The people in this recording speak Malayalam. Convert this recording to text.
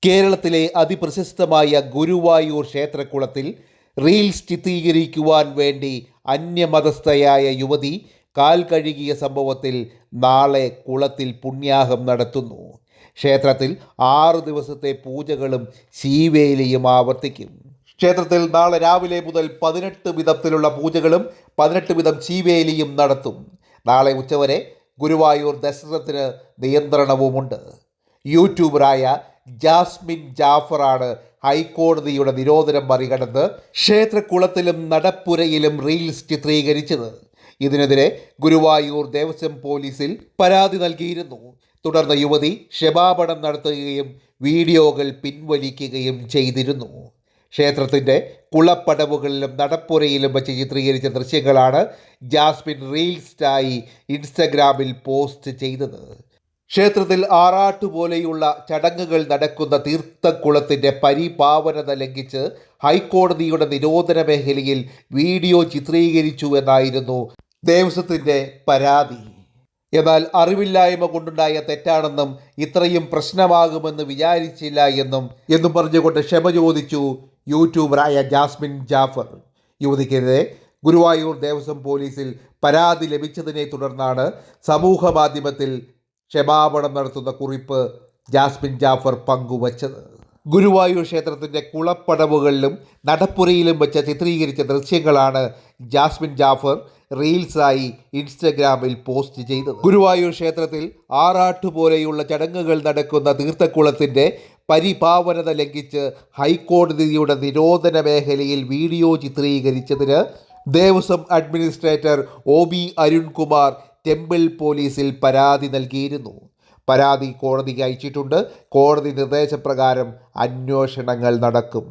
കേരളത്തിലെ അതിപ്രശസ്തമായ ഗുരുവായൂർ ക്ഷേത്രക്കുളത്തിൽ റീൽസ് ചിത്രീകരിക്കുവാൻ വേണ്ടി അന്യമതസ്ഥയായ യുവതി കാൽ കഴുകിയ സംഭവത്തിൽ നാളെ കുളത്തിൽ പുണ്യാഹം നടത്തുന്നു. ക്ഷേത്രത്തിൽ 6 ദിവസത്തെ പൂജകളും ശീവേലിയും ആവർത്തിക്കും. ക്ഷേത്രത്തിൽ നാളെ രാവിലെ മുതൽ 18 വിധത്തിലുള്ള പൂജകളും 18 വിധം ശീവേലിയും നടത്തും. നാളെ ഉച്ചവരെ ഗുരുവായൂർ ദർശനത്തിന് നിയന്ത്രണവുമുണ്ട്. യൂട്യൂബറായ ജാസ്മിൻ ജാഫറാണ് ഹൈക്കോടതിയുടെ നിരോധനം മറികടന്ന് ക്ഷേത്രക്കുളത്തിലും നടപ്പുരയിലും റീൽസ് ചിത്രീകരിച്ചത്. ഇതിനെതിരെ ഗുരുവായൂർ ദേവസ്വം പോലീസിൽ പരാതി നൽകിയിരുന്നു. തുടർന്ന് യുവതി ക്ഷമാപണം നടത്തുകയും വീഡിയോകൾ പിൻവലിക്കുകയും ചെയ്തിരുന്നു. ക്ഷേത്രത്തിൻ്റെ കുളപ്പടവുകളിലും നടപ്പുരയിലും വച്ച് ചിത്രീകരിച്ച ദൃശ്യങ്ങളാണ് ജാസ്മിൻ റീൽസായി ഇൻസ്റ്റഗ്രാമിൽ പോസ്റ്റ് ചെയ്തത്. ക്ഷേത്രത്തിൽ ആറാട്ടുപോലെയുള്ള ചടങ്ങുകൾ നടക്കുന്ന തീർത്ഥക്കുളത്തിൻ്റെ പരിപാവനത ലംഘിച്ച് ഹൈക്കോടതിയുടെ നിരോധന മേഖലയിൽ വീഡിയോ ചിത്രീകരിച്ചുവെന്നായിരുന്നു ദേവസ്വത്തിൻ്റെ പരാതി. എന്നാൽ അറിവില്ലായ്മ കൊണ്ടുണ്ടായ തെറ്റാണെന്നും ഇത്രയും പ്രശ്നമാകുമെന്ന് വിചാരിച്ചില്ല എന്നും പറഞ്ഞുകൊണ്ട് ക്ഷമ ചോദിച്ചു യൂട്യൂബറായ ജാസ്മിൻ ജാഫർ. യുവതിക്കെതിരെ ഗുരുവായൂർ ദേവസ്വം പോലീസിൽ പരാതി ലഭിച്ചതിനെ തുടർന്നാണ് സമൂഹ മാധ്യമത്തിൽ ക്ഷമാപണം നടത്തുന്ന കുറിപ്പ് ജാസ്മിൻ ജാഫർ പങ്കുവച്ചത്. ഗുരുവായൂർ ക്ഷേത്രത്തിൻ്റെ കുളപ്പടവുകളിലും നടപ്പുരയിലും വെച്ച് ചിത്രീകരിച്ച ദൃശ്യങ്ങളാണ് ജാസ്മിൻ ജാഫർ റീൽസായി ഇൻസ്റ്റഗ്രാമിൽ പോസ്റ്റ് ചെയ്തത്. ഗുരുവായൂർ ക്ഷേത്രത്തിൽ ആറാട്ടുപോലെയുള്ള ചടങ്ങുകൾ നടക്കുന്ന തീർത്ഥക്കുളത്തിൻ്റെ പരിപാവനത ലംഘിച്ച് ഹൈക്കോടതിയുടെ നിരോധന മേഖലയിൽ വീഡിയോ ചിത്രീകരിച്ചതിന് Devaswom administrator OB Arunkumar temple പോലീസിൽ പരാതി നൽകിയിരുന്നു. പരാതി കോടതിക്ക് അയച്ചിട്ടുണ്ട്. കോടതി നിർദ്ദേശപ്രകാരം അന്വേഷണങ്ങൾ നടക്കും.